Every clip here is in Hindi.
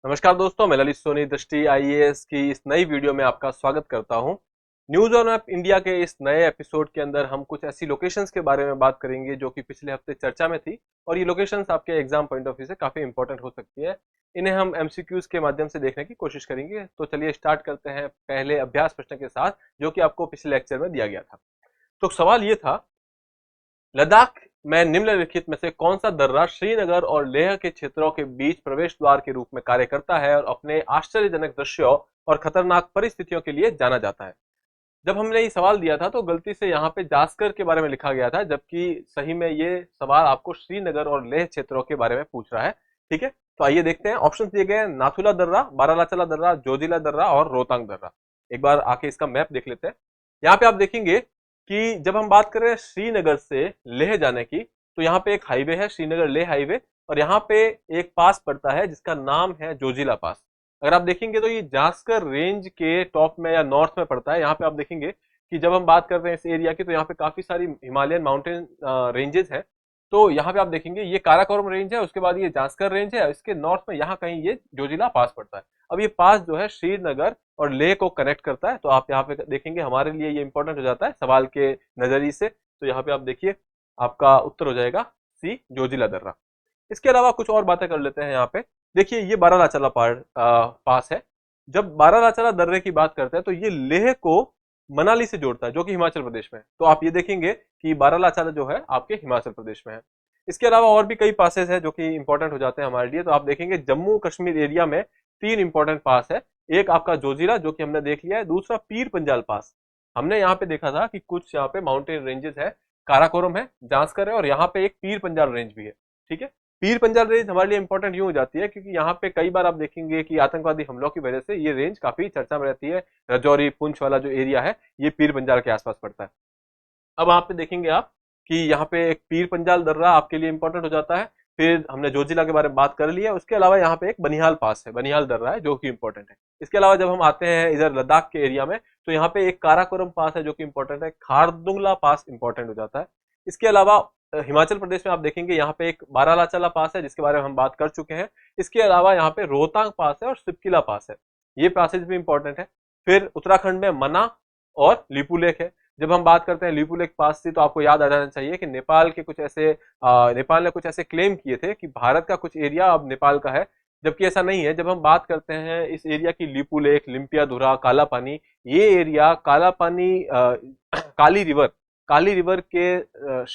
नमस्कार दोस्तों, मैं ललित सोनी दृष्टि आईएएस की इस नई वीडियो में आपका स्वागत करता हूं। न्यूज ऑन ऐप इंडिया के इस नए एपिसोड के अंदर हम कुछ ऐसी लोकेशंस के बारे में बात करेंगे जो कि पिछले हफ्ते चर्चा में थी और ये लोकेशंस आपके एग्जाम पॉइंट ऑफ व्यू से काफी इंपॉर्टेंट हो सकती है। इन्हें हम एमसीक्यूज के माध्यम से देखने की कोशिश करेंगे। तो चलिए स्टार्ट करते हैं पहले अभ्यास प्रश्न के साथ, जो कि आपको पिछले लेक्चर में दिया गया था। तो सवाल ये था, लद्दाख में निम्नलिखित में से कौन सा दर्रा श्रीनगर और लेह के क्षेत्रों के बीच प्रवेश द्वार के रूप में कार्य करता है और अपने आश्चर्यजनक दृश्यों और खतरनाक परिस्थितियों के लिए जाना जाता है। जब हमने ये सवाल दिया था तो गलती से यहाँ पे जास्कर के बारे में लिखा गया था, जबकि सही में ये सवाल आपको श्रीनगर और लेह क्षेत्रों के बारे में पूछ रहा है। ठीक है, तो आइए देखते हैं। ऑप्शन दिए गए हैं नाथुला दर्रा, बारालाचला दर्रा, जोजिला दर्रा और रोहतांग दर्रा। एक बार आके इसका मैप देख लेते हैं। यहाँ पे आप देखेंगे कि जब हम बात कर रहे हैं श्रीनगर से लेह जाने की, तो यहाँ पे एक हाईवे है, श्रीनगर लेह हाईवे, और यहाँ पे एक पास पड़ता है जिसका नाम है जोजिला पास। अगर आप देखेंगे तो ये जास्कर रेंज के टॉप में या नॉर्थ में पड़ता है। यहाँ पे आप देखेंगे कि जब हम बात कर रहे हैं इस एरिया की, तो यहाँ पे काफी सारी हिमालयन माउंटेन रेंजेस हैं। तो यहाँ पे आप देखेंगे ये काराकोरम रेंज है, उसके बाद ये जास्कर रेंज है, इसके नॉर्थ में यहाँ कहीं ये जोजिला पास पड़ता है। अब ये पास जो है श्रीनगर और लेह को कनेक्ट करता है। तो आप यहाँ पे देखेंगे हमारे लिए ये इंपॉर्टेंट हो जाता है सवाल के नजरिए से। तो यहाँ पे आप देखिए आपका उत्तर हो जाएगा सी, जोजिला दर्रा। इसके अलावा कुछ और बातें कर लेते हैं। यहाँ पे देखिए ये बारालाचला पास है। जब बारालाचला दर्रे की बात करते हैं तो ये लेह को मनाली से जोड़ता है, जो कि हिमाचल प्रदेश में है। तो आप ये देखेंगे कि बारालाचला जो है आपके हिमाचल प्रदेश में है। इसके अलावा और भी कई पासेस है जो कि इंपॉर्टेंट हो जाते हैं हमारे लिए। तो आप देखेंगे जम्मू कश्मीर एरिया में 3 इंपॉर्टेंट पास है। एक आपका जोजिला, जो कि हमने देख लिया है। दूसरा पीर पंजाल पास, हमने यहाँ पे देखा था कि कुछ यहाँ पे माउंटेन रेंजेस है, काराकोरम है, जांस्कर है, और यहाँ पे एक पीर पंजाल रेंज भी है। ठीक है, पीर पंजाल रेंज हमारे लिए इंपॉर्टेंट यूं हो जाती है क्योंकि यहाँ पे कई बार आप देखेंगे कि आतंकवादी हमलों की वजह से ये रेंज काफी चर्चा में रहती है। रजौरी पुंछ वाला जो एरिया है ये पीर पंजाल के आसपास पड़ता है। अब वहां पे देखेंगे आप कि यहाँ पे एक पीर पंजाल दर्रा आपके लिए इंपॉर्टेंट हो जाता है। फिर हमने जोजिला के बारे में बात कर लिया। उसके अलावा यहाँ पे एक बनिहाल पास है, बनिहाल दर्रा है, जो कि इंपॉर्टेंट है। इसके अलावा जब हम आते हैं इधर लद्दाख के एरिया में, तो यहाँ पे एक काराकोरम पास है जो कि इंपॉर्टेंट है। खारदुंगला पास इंपॉर्टेंट हो जाता है। इसके अलावा हिमाचल प्रदेश में आप देखेंगे यहाँ पे एक बारालाचला पास है, जिसके बारे में हम बात कर चुके हैं। इसके अलावा यहाँ पे रोहतांग पास है और सिपकिला पास है, ये पासेज भी इंपॉर्टेंट है। फिर उत्तराखंड में मना और लिपुलेख है। जब हम बात करते हैं लिपुलेख पास से, तो आपको याद आ जाना चाहिए कि नेपाल के कुछ ऐसे नेपाल ने कुछ ऐसे क्लेम किए थे कि भारत का कुछ एरिया अब नेपाल का है, जबकि ऐसा नहीं है। जब हम बात करते हैं इस एरिया की, लिपुलेख, लिम्पियाधुरा, काला पानी, ये एरिया काला पानी काली रिवर के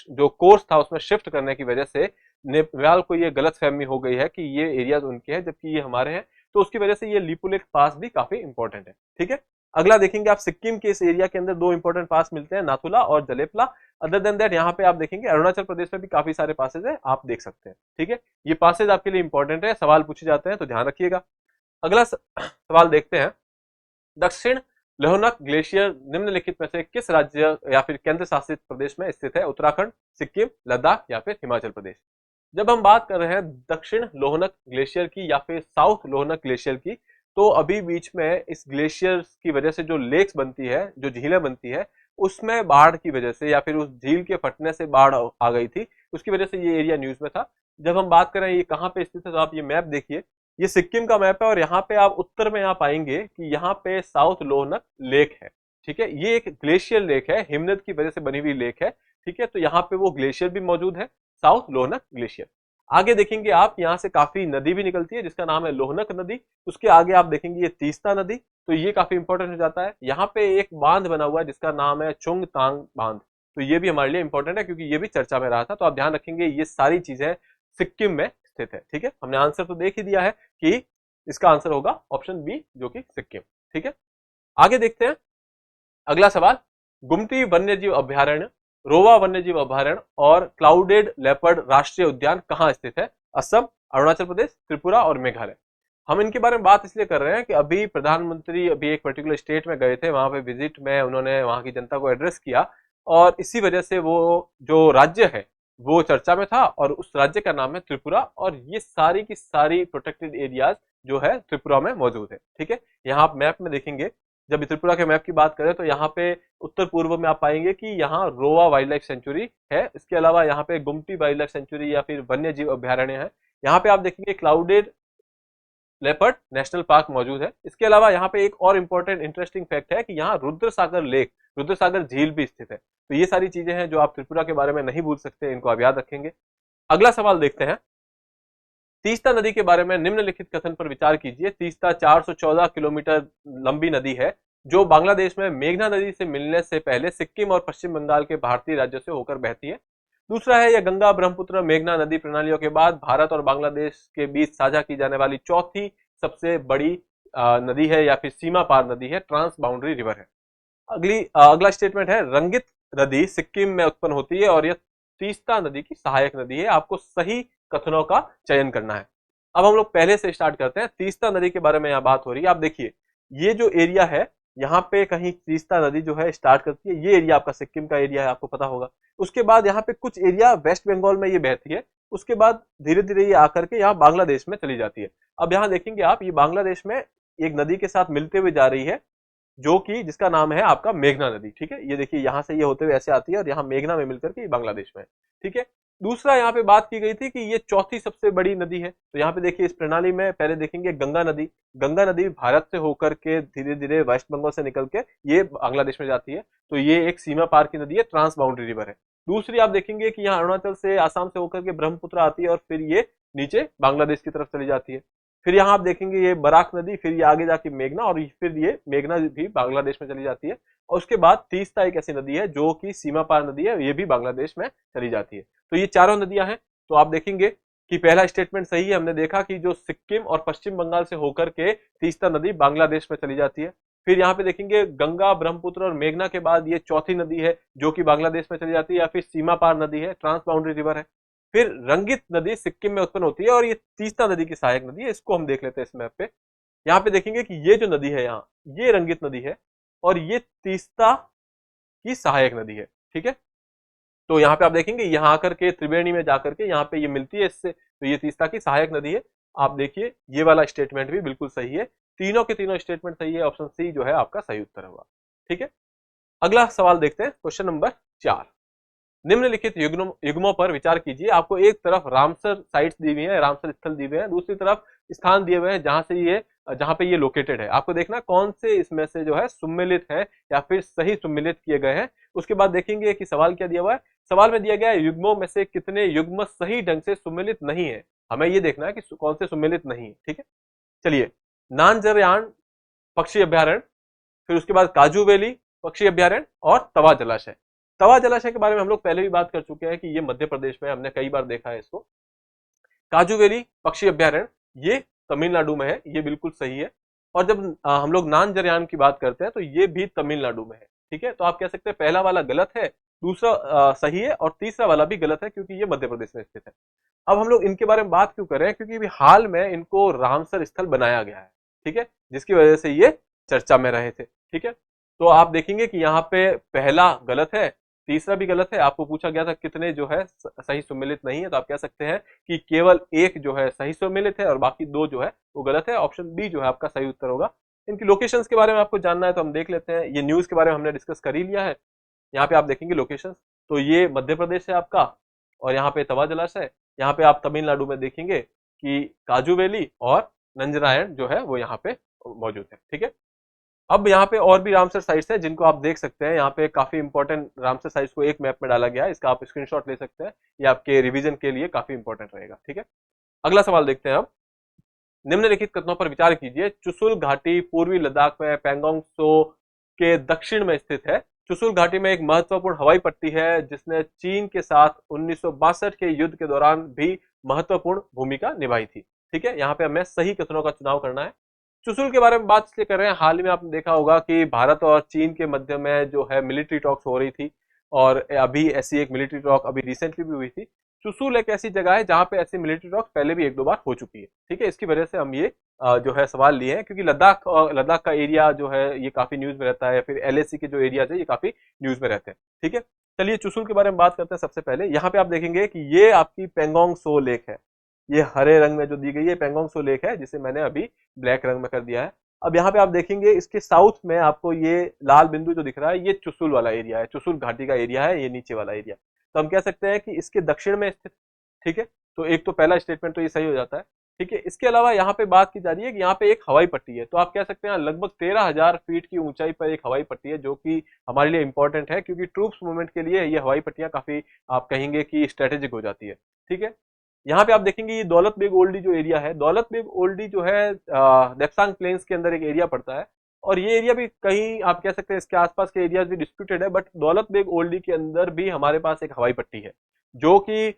जो कोर्स था उसमें शिफ्ट करने की वजह से नेपाल को ये गलतफहमी हो गई है कि ये एरियाज उनके हैं जबकि ये हमारे हैं। तो उसकी वजह से ये लिपुलेख पास भी काफी इंपॉर्टेंट है। ठीक है, अगला देखेंगे आप, सिक्किम के इस एरिया के अंदर 2 इंपॉर्टेंट पास मिलते हैं, नाथुला और जलेपला। अदर देन दैट यहाँ पे आप देखेंगे अरुणाचल प्रदेश में भी काफी सारे पासेज है, आप देख सकते हैं। ठीक है, ये पासेज आपके लिए इंपॉर्टेंट है, सवाल पूछे जाते हैं तो ध्यान रखिएगा। अगला सवाल देखते हैं, दक्षिण लोहनक ग्लेशियर निम्नलिखित में से किस राज्य या फिर केंद्र शासित प्रदेश में स्थित है? उत्तराखंड, सिक्किम, लद्दाख या फिर हिमाचल प्रदेश। जब हम बात कर रहे हैं दक्षिण लोहनक ग्लेशियर की या फिर साउथ लोहनक ग्लेशियर की, तो अभी बीच में इस ग्लेशियर की वजह से जो लेक्स बनती है, जो झीलें बनती है, उसमें बाढ़ की वजह से या फिर उस झील के फटने से बाढ़ आ गई थी, उसकी वजह से ये एरिया न्यूज में था। जब हम बात करें ये कहाँ पे स्थित है, तो आप ये मैप देखिए, ये सिक्किम का मैप है और यहाँ पे आप उत्तर में आप पाएंगे कि यहाँ पे साउथ लोहनक लेक है। ठीक है, ये एक ग्लेशियर लेक है, हिमनद की वजह से बनी हुई लेक है। ठीक है, तो यहाँ पे वो ग्लेशियर भी मौजूद है, साउथ लोहनक ग्लेशियर। आगे देखेंगे आप, यहाँ से काफी नदी भी निकलती है जिसका नाम है लोहनक नदी। उसके आगे आप देखेंगे ये तीस्ता नदी, तो ये काफी इंपॉर्टेंट हो जाता है। यहाँ पे एक बांध बना हुआ है जिसका नाम है चुंगतांग बांध, तो ये भी हमारे लिए इंपॉर्टेंट है क्योंकि ये भी चर्चा में रहा था। तो आप ध्यान रखेंगे ये सारी चीजें सिक्किम में स्थित है। ठीक है, हमने आंसर तो देख ही दिया है कि इसका आंसर होगा ऑप्शन बी, जो कि सिक्किम। ठीक है, आगे देखते हैं अगला सवाल, गुमटी वन्यजीव अभ्यारण्य, रोवा वन्यजीव अभ्यारण्य और क्लाउडेड लेपर्ड राष्ट्रीय उद्यान कहाँ स्थित है? असम, अरुणाचल प्रदेश, त्रिपुरा और मेघालय। हम इनके बारे में बात इसलिए कर रहे हैं कि अभी प्रधानमंत्री अभी एक पर्टिकुलर स्टेट में गए थे, वहां पे विजिट में उन्होंने वहां की जनता को एड्रेस किया और इसी वजह से वो जो राज्य है वो चर्चा में था और उस राज्य का नाम है त्रिपुरा। और ये सारी की सारी प्रोटेक्टेड एरियाज जो है त्रिपुरा में मौजूद है। ठीक है, यहाँ आप मैप में देखेंगे, जब त्रिपुरा के मैप की बात करें तो यहाँ पे उत्तर पूर्व में आप पाएंगे कि यहाँ रोवा वाइल्ड लाइफ सेंचुरी है। इसके अलावा यहाँ पे गुमटी वाइल्ड लाइफ सेंचुरी या फिर वन्य जीव अभ्यारण्य है। यहाँ पे आप देखेंगे क्लाउडेड लेपर्ड नेशनल पार्क मौजूद है। इसके अलावा यहाँ पे एक और इंपॉर्टेंट इंटरेस्टिंग फैक्ट है कि यहाँ रुद्रसागर लेक, रुद्रसागर झील भी स्थित है। तो ये सारी चीजें हैं जो आप त्रिपुरा के बारे में नहीं भूल सकते, इनको आप याद रखेंगे। अगला सवाल देखते हैं। तीस्ता नदी के बारे में निम्नलिखित कथन पर विचार कीजिए। तीस्ता 414 किलोमीटर लंबी नदी है जो बांग्लादेश में मेघना नदी से मिलने से पहले सिक्किम और पश्चिम बंगाल के भारतीय राज्यों से होकर बहती है। दूसरा है, यह गंगा ब्रह्मपुत्र मेघना नदी प्रणालियों के बाद भारत और बांग्लादेश के बीच साझा की जाने वाली चौथी सबसे बड़ी नदी है या फिर सीमा पार नदी है, ट्रांस बाउंड्री रिवर है। अगला स्टेटमेंट है, रंगित नदी सिक्किम में उत्पन्न होती है और यह तीस्ता नदी की सहायक नदी है। आपको सही कथनों का चयन करना है। अब हम लोग पहले से स्टार्ट करते हैं। तीस्ता नदी के बारे में यहाँ बात हो रही है। आप देखिए, ये जो एरिया है, यहाँ पे कहीं तीस्ता नदी जो है स्टार्ट करती है। ये एरिया आपका सिक्किम का एरिया है, आपको पता होगा। उसके बाद यहाँ पे कुछ एरिया वेस्ट बंगाल में ये बहती है। उसके बाद धीरे धीरे ये आकर के यहाँ बांग्लादेश में चली जाती है। अब यहाँ देखेंगे आप, ये बांग्लादेश में एक नदी के साथ मिलते हुए जा रही है, जो कि जिसका नाम है आपका मेघना नदी। ठीक है, ये देखिए यहाँ से ये होते हुए ऐसे आती है और यहाँ मेघना में मिलकर के बांग्लादेश में। ठीक है, दूसरा यहाँ पे बात की गई थी कि ये चौथी सबसे बड़ी नदी है। तो यहाँ पे देखिए, इस प्रणाली में पहले देखेंगे गंगा नदी। गंगा नदी भारत से होकर के धीरे धीरे वेस्ट बंगाल से निकल के ये बांग्लादेश में जाती है। तो ये एक सीमा पार की नदी है, ट्रांस बाउंड्री रिवर है। दूसरी आप देखेंगे कि यहाँ अरुणाचल से, आसाम से होकर के ब्रह्मपुत्र आती है और फिर ये नीचे बांग्लादेश की तरफ चली जाती है। फिर यहाँ आप देखेंगे ये बराक नदी, फिर ये आगे जाके मेघना, और फिर ये मेघना भी बांग्लादेश में चली जाती है। और उसके बाद तीस्ता एक ऐसी नदी है जो कि सीमा पार नदी है, ये भी बांग्लादेश में चली जाती है। तो ये चारों नदियां हैं। तो आप देखेंगे कि पहला स्टेटमेंट सही है। हमने देखा कि जो सिक्किम और पश्चिम बंगाल से होकर के तीस्ता नदी बांग्लादेश में चली जाती है। फिर यहाँ पे देखेंगे गंगा, ब्रह्मपुत्र और मेघना के बाद ये चौथी नदी है जो कि बांग्लादेश में चली जाती है या फिर सीमा पार नदी है, ट्रांस बाउंड्री रिवर है। फिर रंगित नदी सिक्किम में उत्पन्न होती है और ये तीस्ता नदी की सहायक नदी है। इसको हम देख लेते हैं इस मैप पे। यहाँ पे देखेंगे कि ये जो नदी है, यहाँ ये रंगित नदी है और ये तीस्ता की सहायक नदी है। ठीक है, तो यहाँ पे आप देखेंगे यहाँ आकर के त्रिवेणी में जाकर के यहाँ पे ये मिलती है इससे, तो ये तीस्ता की सहायक नदी है। आप देखिए, ये वाला स्टेटमेंट भी बिल्कुल सही है। तीनों के तीनों स्टेटमेंट सही है। ऑप्शन सी जो है आपका सही उत्तर होगा। ठीक है, अगला सवाल देखते हैं, क्वेश्चन नंबर 4। निम्नलिखित युग्मों पर विचार कीजिए। आपको एक तरफ रामसर साइट्स दी हुई है, रामसर स्थल दिए हुए हैं, दूसरी तरफ स्थान दिए हुए हैं जहां पे ये लोकेटेड है। आपको देखना कौन से इसमें से जो है सुम्मिलित है या फिर सही सुम्मिलित किए गए हैं। उसके बाद देखेंगे कि सवाल क्या दिया हुआ है। सवाल में दिया गया है, युग्मों में से कितने युग्म सही ढंग से सुम्मिलित नहीं है। हमें ये देखना है कि कौन से सुम्मिलित नहीं है। ठीक है, चलिए, नानजरयान पक्षी अभ्यारण्य, फिर उसके बाद काजू वैली पक्षी अभ्यारण्य और तवा जलाशय। तवा जलाशय के बारे में हम लोग पहले भी बात कर चुके हैं कि ये मध्य प्रदेश में, हमने कई बार देखा है इसको। काजू वैली पक्षी अभ्यारण्य ये तमिलनाडु में है, ये बिल्कुल सही है। और जब हम लोग नानजरयान की बात करते हैं तो ये भी तमिलनाडु में है। ठीक है, तो आप कह सकते हैं पहला वाला गलत है, दूसरा सही है और तीसरा वाला भी गलत है क्योंकि ये मध्य प्रदेश में स्थित है। अब हम लोग इनके बारे में बात क्यों कर रहे हैं, क्योंकि अभी हाल में इनको रामसर स्थल बनाया गया है। ठीक है, जिसकी वजह से ये चर्चा में रहे थे। ठीक है, तो आप देखेंगे कि यहाँ पे पहला गलत है, तीसरा भी गलत है। आपको पूछा गया था कितने जो है सही सुमेलित नहीं है, तो आप कह सकते हैं कि केवल एक जो है सही सुमेलित है और बाकी दो जो है वो गलत है। ऑप्शन बी जो है आपका सही उत्तर होगा। इनकी लोकेशंस के बारे में आपको जानना है तो हम देख लेते हैं। ये न्यूज के बारे में हमने डिस्कस कर ही लिया है। यहाँ पे आप देखेंगे लोकेशंस, तो ये मध्य प्रदेश है आपका, और यहाँ पे तवा जलाशय। यहाँ पे आप तमिलनाडु में देखेंगे कि काजू वैली और नंजनारायण जो है वो यहाँ पे मौजूद है। ठीक है, अब यहाँ पे और भी रामसर साइट्स है जिनको आप देख सकते हैं। यहाँ पे काफी इंपॉर्टेंट रामसर साइट्स को एक मैप में डाला गया है, इसका आप स्क्रीनशॉट ले सकते हैं। ये आपके रिवीजन के लिए काफी इंपॉर्टेंट रहेगा। ठीक है, अगला सवाल देखते हैं। अब निम्नलिखित कथनों पर विचार कीजिए। चुशुल घाटी पूर्वी लद्दाख में पैंगोंग त्सो के दक्षिण में स्थित है। चुशुल घाटी में एक महत्वपूर्ण हवाई पट्टी है जिसने चीन के साथ 1962 के युद्ध के दौरान भी महत्वपूर्ण भूमिका निभाई थी। ठीक है, यहाँ पे हमें सही कथनों का चुनाव करना है। चुशुल के बारे में बात इसलिए कर रहे हैं, हाल ही में आपने देखा होगा कि भारत और चीन के मध्य में जो है मिलिट्री टॉक्स हो रही थी, और अभी ऐसी एक मिलिट्री टॉक अभी रिसेंटली भी हुई थी। चुशुल एक ऐसी जगह है जहां पे ऐसी मिलिट्री टॉक्स पहले भी एक दो बार हो चुकी है। ठीक है, इसकी वजह से हम ये जो है सवाल लिए हैं, क्योंकि लद्दाख का एरिया जो है ये काफी न्यूज में रहता है, फिर एलएसी के जो एरिया है ये काफी न्यूज में रहते हैं। ठीक है, चलिए चुशुल के बारे में बात करते हैं। सबसे पहले यहाँ पे आप देखेंगे कि ये आपकी पेंगोंग त्सो लेक है। ये हरे रंग में जो दी गई है पेंगोंग त्सो लेक है, जिसे मैंने अभी ब्लैक रंग में कर दिया है। अब यहाँ पे आप देखेंगे इसके साउथ में आपको ये लाल बिंदु जो दिख रहा है, ये चुशुल वाला एरिया है, चुशुल घाटी का एरिया है, ये नीचे वाला एरिया। तो हम कह सकते हैं कि इसके दक्षिण में स्थित। ठीक है, तो एक तो पहला स्टेटमेंट तो ये सही हो जाता है। ठीक है। इसके अलावा यहाँ पे बात की जा रही है कि यहाँ पे एक हवाई पट्टी है, तो आप कह सकते हैं लगभग 13,000 फीट की ऊंचाई पर एक हवाई पट्टी है, जो कि हमारे लिए इंपॉर्टेंट है, क्योंकि ट्रूप्स मूवमेंट के लिए ये हवाई पट्टियां काफी, आप कहेंगे कि स्ट्रेटेजिक हो जाती है। ठीक है। यहाँ पे आप देखेंगे ये दौलत बेग ओल्डी जो एरिया है, दौलत बेग ओल्डी जो है देप्सांग प्लेन्स के अंदर एक एरिया पड़ता है, और ये एरिया भी कहीं आप कह सकते हैं इसके आसपास के एरियाज भी डिस्प्यूटेड है, बट दौलत बेग ओल्डी के अंदर भी हमारे पास एक हवाई पट्टी है, जो कि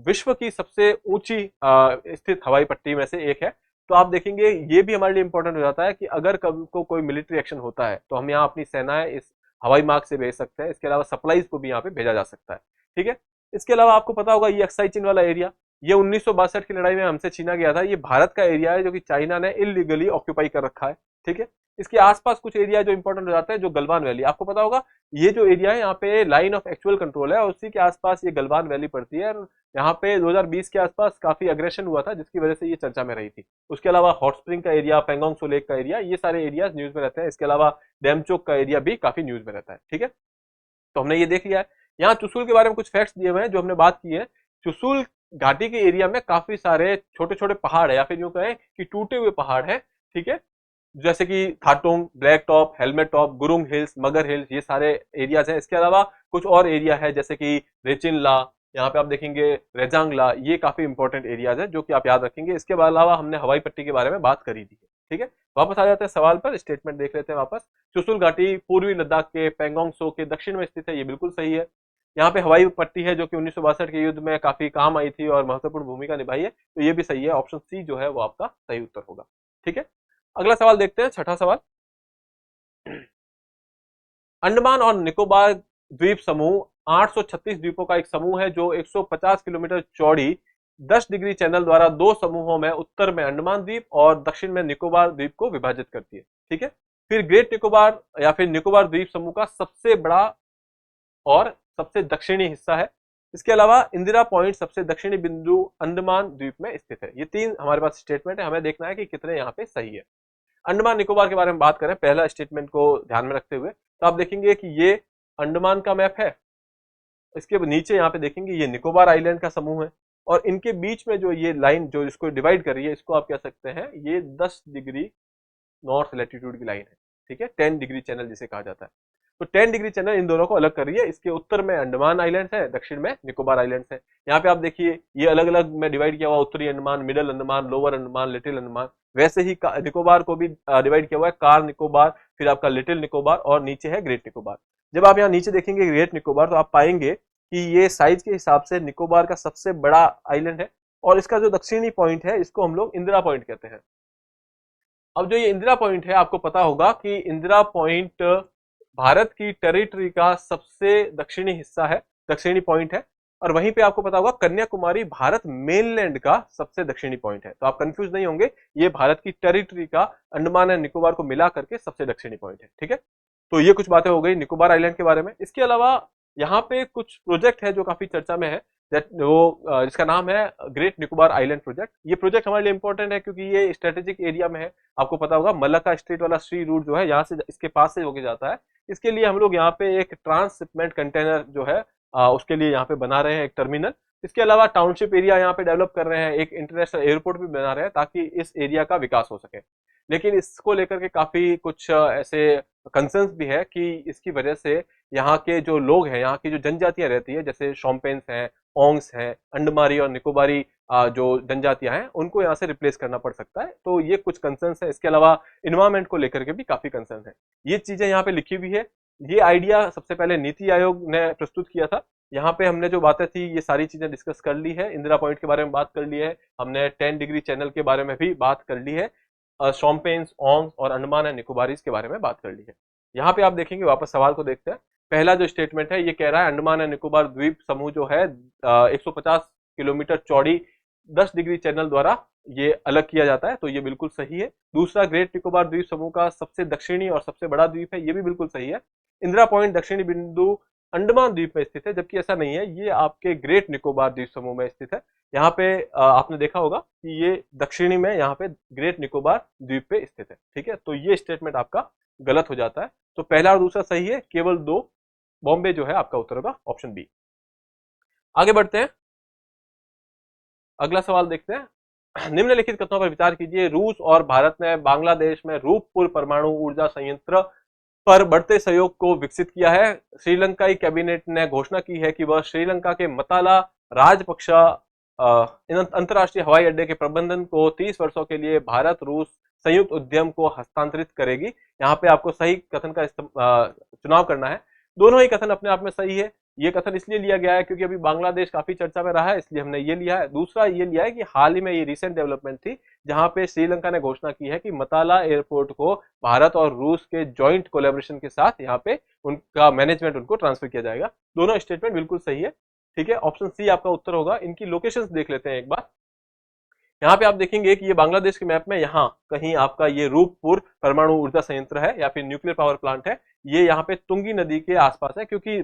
विश्व की सबसे ऊंची स्थित हवाई पट्टी में से एक है। तो आप देखेंगे ये भी हमारे लिए इंपॉर्टेंट हो जाता है कि अगर कभी को कोई मिलिट्री एक्शन होता है तो हम यहाँ अपनी सेनाएं इस हवाई मार्ग से भेज सकते हैं। इसके अलावा सप्लाईज को भी यहाँ पे भेजा जा सकता है। ठीक है। इसके अलावा आपको पता होगा ये अक्साई चीन वाला एरिया, ये 1962 की लड़ाई में हमसे छीना गया था, ये भारत का एरिया है जो कि चाइना ने इलीगली ऑक्यूपाई कर रखा है। ठीक है। इसके आसपास कुछ एरिया जो इंपॉर्टेंट हो जाता है, जो गलवान वैली, आपको पता होगा ये जो एरिया है यहाँ पे लाइन ऑफ एक्चुअल कंट्रोल है, और उसी के आसपास ये गलवान वैली पड़ती है, और यहाँ पे 2020 के आसपास काफी अग्रेशन हुआ था, जिसकी वजह से ये चर्चा में रही थी। उसके अलावा हॉट स्प्रिंग का एरिया, पेंगोंग सो लेक का एरिया, ये सारे एरिया न्यूज में रहते हैं। इसके अलावा डेमचोक का एरिया भी काफी न्यूज में रहता है। ठीक है। तो हमने ये देख लिया है। यहाँ चुशुल के बारे में कुछ फैक्ट्स दिए हुए हैं जो हमने बात की है। चुशुल घाटी के एरिया में काफी सारे छोटे छोटे पहाड़ है, या फिर यूं कहें कि टूटे हुए पहाड़ है। ठीक है। जैसे कि थाटोंग, black top, helmet top, Gurung hills, Magar hills, ये सारे एरियाज हैं। इसके अलावा कुछ और एरिया है जैसे कि रेचिनला, यहाँ पे आप देखेंगे रेजांगला, ये काफी इंपॉर्टेंट एरियाज है जो कि आप याद रखेंगे। इसके अलावा हमने हवाई पट्टी के बारे में बात करी थी। ठीक है। वापस आ जाते हैं सवाल पर, स्टेटमेंट देख लेते हैं वापस। चुशुल घाटी पूर्वी लद्दाख के पेंगोंग सो के दक्षिण में स्थित है, ये बिल्कुल सही है। यहाँ पे हवाई पट्टी है जो कि 1962 के युद्ध में काफी काम आई थी और महत्वपूर्ण भूमिका निभाई है, तो ये भी सही है। ऑप्शन सी जो है वो आपका सही उत्तर होगा। ठीक है। अगला सवाल देखते हैं, छठा सवाल। अंडमान और निकोबार द्वीप समूह 836 द्वीपों का एक समूह है जो 150 किलोमीटर चौड़ी 10 डिग्री चैनल द्वारा दो समूहों में उत्तर में अंडमान द्वीप और दक्षिण में निकोबार द्वीप को विभाजित करती है। ठीक है। फिर ग्रेट निकोबार या फिर निकोबार द्वीप समूह का सबसे बड़ा और सबसे दक्षिणी हिस्सा है। इसके अलावा इंदिरा पॉइंट सबसे दक्षिणी बिंदु अंडमान द्वीप में स्थित है। ये तीन हमारे पास स्टेटमेंट है, हमें देखना है कि कितने यहाँ पे सही है। अंडमान निकोबार के बारे में बात करें पहला स्टेटमेंट को ध्यान में रखते हुए, तो आप देखेंगे कि ये अंडमान का मैप है, इसके नीचे यहाँ पे देखेंगे ये निकोबार आइलैंड का समूह है, और इनके बीच में जो ये लाइन जो इसको डिवाइड कर रही है, इसको आप कह सकते हैं ये 10 डिग्री नॉर्थ लैटिट्यूड की लाइन है। ठीक है। 10 डिग्री चैनल जिसे कहा जाता है। तो 10 डिग्री चैनल इन दोनों को अलग कर रही है। इसके उत्तर में अंडमान आइलैंड्स है, दक्षिण में निकोबार आइलैंड्स है। यहाँ पे आप देखिए ये अलग अलग में डिवाइड किया हुआ, उत्तरी Andaman, middle Andaman, lower Andaman, little Andaman. वैसे ही निकोबार को भी डिवाइड किया हुआ है, कार निकोबार, फिर आपका लिटिल निकोबार, और नीचे है ग्रेट निकोबार। जब आप यहाँ नीचे देखेंगे ग्रेट निकोबार, तो आप पाएंगे कि ये साइज के हिसाब से निकोबार का सबसे बड़ा आइलैंड है, और इसका जो दक्षिणी पॉइंट है इसको हम लोग इंदिरा पॉइंट कहते हैं। अब जो ये इंदिरा पॉइंट है, आपको पता होगा कि इंदिरा पॉइंट भारत की टेरिटरी का सबसे दक्षिणी हिस्सा है, दक्षिणी पॉइंट है, और वहीं पे आपको पता होगा कन्याकुमारी भारत मेनलैंड का सबसे दक्षिणी पॉइंट है। तो आप कंफ्यूज नहीं होंगे, ये भारत की टेरिटरी का अंडमान एंड निकोबार को मिला करके सबसे दक्षिणी पॉइंट है। ठीक है। तो ये कुछ बातें हो गई निकोबार आइलैंड के बारे में। इसके अलावा यहाँ पे कुछ प्रोजेक्ट है जो काफी चर्चा में है, वो जिसका नाम है ग्रेट निकोबार आइलैंड प्रोजेक्ट। ये प्रोजेक्ट हमारे लिए इंपॉर्टेंट है क्योंकि ये स्ट्रेटेजिक एरिया में है। आपको पता होगा मलक्का स्ट्रेट वाला सी रूट जो है यहाँ से इसके पास से होके जाता है। इसके लिए हम लोग यहाँ पे एक ट्रांसशिपमेंट कंटेनर जो है उसके लिए यहाँ पे बना रहे हैं एक टर्मिनल। इसके अलावा टाउनशिप एरिया यहाँ पे डेवलप कर रहे हैं, एक इंटरनेशनल एयरपोर्ट भी बना रहे हैं ताकि इस एरिया का विकास हो सके। लेकिन इसको लेकर के काफी कुछ ऐसे कंसर्न्स भी है कि इसकी वजह से यहाँ के जो लोग हैं, यहाँ की जो जनजातियां रहती है, जैसे शोम्पेन्स हैं, ओंग्स हैं, अंडमारी और निकोबारी जो जनजातियां हैं, उनको यहाँ से रिप्लेस करना पड़ सकता है। तो ये कुछ कंसर्न्स है। इसके अलावा इन्वायरमेंट को लेकर के भी काफी कंसर्न है। ये चीजें यहाँ पे लिखी हुई है। ये आइडिया सबसे पहले नीति आयोग ने प्रस्तुत किया था। यहाँ पे हमने जो बातें थी ये सारी चीजें डिस्कस कर ली है। इंदिरा पॉइंट के बारे में बात कर ली है हमने, 10 डिग्री चैनल के बारे में भी बात कर ली है, शोम्पेन्स, ओंग्स और अंडमान एंड निकोबारीज के बारे में बात कर ली है। यहाँ पे आप देखेंगे, वापस सवाल को देखते हैं। पहला जो स्टेटमेंट है ये कह रहा है अंडमान एंड निकोबार द्वीप समूह जो है 150 किलोमीटर चौड़ी 10 डिग्री चैनल द्वारा ये अलग किया जाता है, तो ये बिल्कुल सही है। दूसरा, ग्रेट निकोबार द्वीप समूह का सबसे दक्षिणी और सबसे बड़ा द्वीप है, ये भी बिल्कुल सही है। इंदिरा पॉइंट दक्षिणी बिंदु अंडमान द्वीप में स्थित है, जबकि ऐसा नहीं है, ये आपके ग्रेट निकोबार द्वीप समूह में स्थित है। यहाँ पे आपने देखा होगा कि ये दक्षिणी में यहाँ पे ग्रेट निकोबार द्वीप पे स्थित है। ठीक है। तो ये स्टेटमेंट आपका गलत हो जाता है। तो पहला और दूसरा सही है, केवल दो, बॉम्बे जो है आपका उत्तर होगा, ऑप्शन बी। आगे बढ़ते हैं, अगला सवाल देखते हैं। निम्नलिखित कथनों पर विचार कीजिए। रूस और भारत ने बांग्लादेश में रूपपुर परमाणु ऊर्जा संयंत्र पर बढ़ते सहयोग को विकसित किया है। श्रीलंकाई कैबिनेट ने घोषणा की है कि वह श्रीलंका के मताला राजपक्षा अंतर्राष्ट्रीय हवाई अड्डे के प्रबंधन को 30 वर्षों के लिए भारत रूस संयुक्त उद्यम को हस्तांतरित करेगी। यहाँ पे आपको सही कथन का चुनाव करना है। दोनों ही कथन अपने आप में सही है। ये कथन इसलिए लिया गया है क्योंकि अभी बांग्लादेश काफी चर्चा में रहा है, इसलिए हमने ये लिया है। दूसरा ये लिया है कि हाल ही में ये रिसेंट डेवलपमेंट थी जहां पे श्रीलंका ने घोषणा की है कि मताला एयरपोर्ट को भारत और रूस के जॉइंट कोलैबोरेशन के साथ यहाँ पे उनका मैनेजमेंट उनको ट्रांसफर किया जाएगा। दोनों स्टेटमेंट बिल्कुल सही है। ठीक है, ऑप्शन सी आपका उत्तर होगा। इनकी लोकेशंस देख लेते हैं एक बार। यहाँ पे आप देखेंगे कि ये बांग्लादेश के मैप में यहाँ कहीं आपका ये रूपपुर परमाणु ऊर्जा संयंत्र है या फिर न्यूक्लियर पावर प्लांट है। ये यहाँ पे तुंगी नदी के आसपास है, क्योंकि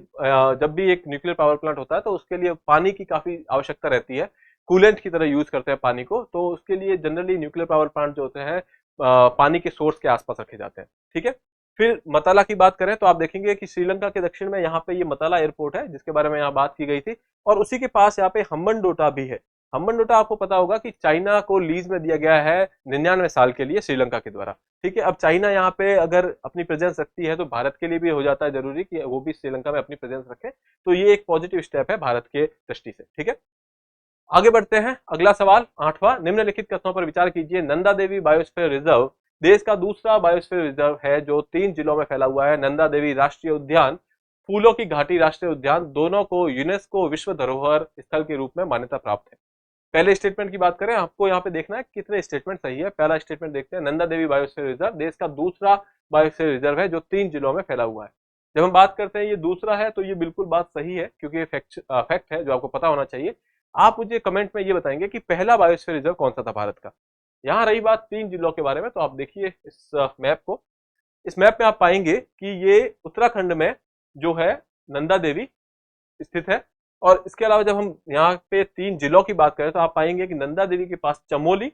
जब भी एक न्यूक्लियर पावर प्लांट होता है तो उसके लिए पानी की काफी आवश्यकता रहती है। कूलेंट की तरह यूज करते हैं पानी को, तो उसके लिए जनरली न्यूक्लियर पावर प्लांट जो होते हैं पानी के सोर्स के आसपास रखे जाते हैं। ठीक है, फिर मताला की बात करें तो आप देखेंगे कि श्रीलंका के दक्षिण में यहाँ पे ये मताला एयरपोर्ट है जिसके बारे में यहाँ बात की गई थी, और उसी के पास यहाँ पे हम्बनटोटा भी है। हम्बनटोटा आपको पता होगा कि चाइना को लीज में दिया गया है 99 साल के लिए श्रीलंका के द्वारा। ठीक है, अब चाइना यहाँ पे अगर अपनी प्रेजेंस रखती है तो भारत के लिए भी हो जाता है जरूरी कि वो भी श्रीलंका में अपनी प्रेजेंस रखे। तो ये एक पॉजिटिव स्टेप है भारत के दृष्टि से। ठीक है, आगे बढ़ते हैं। अगला सवाल 8वां, निम्नलिखित कथनों पर विचार कीजिए। नंदा देवी बायोस्फीयर रिजर्व देश का दूसरा बायोस्फीयर रिजर्व है जो 3 जिलों में फैला हुआ है। नंदा देवी राष्ट्रीय उद्यान, फूलों की घाटी राष्ट्रीय उद्यान, दोनों को यूनेस्को विश्व धरोहर स्थल के रूप में मान्यता प्राप्त है। पहले स्टेटमेंट की बात करें, आपको यहाँ पे देखना है कितने स्टेटमेंट सही है। पहला स्टेटमेंट देखते हैं, नंदा देवी बायोस्फीयर रिजर्व देश का दूसरा बायोस्फीयर रिजर्व है जो 3 जिलों में फैला हुआ है। जब हम बात करते हैं ये दूसरा है तो ये बिल्कुल बात सही है, क्योंकि ये फैक्ट है जो आपको पता होना चाहिए। आप मुझे कमेंट में ये बताएंगे कि पहला बायोस्फीयर रिजर्व कौन सा था भारत का। यहाँ रही बात 3 जिलों के बारे में, तो आप देखिए इस मैप को। इस मैप में आप पाएंगे कि ये उत्तराखंड में जो है नंदा देवी स्थित है, और इसके अलावा जब हम यहाँ पे 3 जिलों की बात करें तो आप पाएंगे कि नंदा देवी के पास चमोली,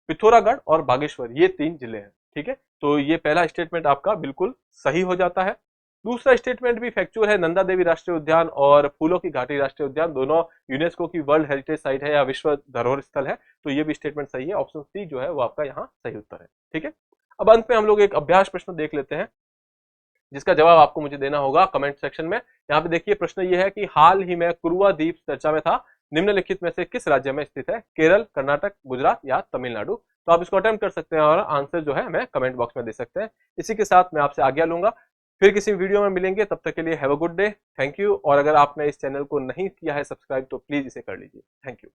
पिथौरागढ़ और बागेश्वर, ये 3 जिले हैं। ठीक है, तो ये पहला स्टेटमेंट आपका बिल्कुल सही हो जाता है। दूसरा स्टेटमेंट भी फैक्चुअल है। नंदा देवी राष्ट्रीय उद्यान और फूलों की घाटी राष्ट्रीय उद्यान दोनों यूनेस्को की वर्ल्ड हेरिटेज साइट है या विश्व धरोहर स्थल है, तो ये भी स्टेटमेंट सही है। ऑप्शन सी जो है वो आपका यहाँ सही उत्तर है। ठीक है, अब अंत में हम लोग एक अभ्यास प्रश्न देख लेते हैं जिसका जवाब आपको मुझे देना होगा कमेंट सेक्शन में। यहाँ पे देखिए प्रश्न ये है कि हाल ही में कुरुआ द्वीप चर्चा में था, निम्नलिखित में से किस राज्य में स्थित है? केरल, कर्नाटक, गुजरात या तमिलनाडु? तो आप इसको अटेम्प्ट कर सकते हैं और आंसर जो है हमें कमेंट बॉक्स में दे सकते हैं। इसी के साथ मैं आपसे आज्ञा लूंगा, फिर किसी वीडियो में मिलेंगे। तब तक के लिए have a good day, thank you. और अगर आपने इस चैनल को नहीं किया है सब्सक्राइब तो प्लीज इसे कर लीजिए। Thank you.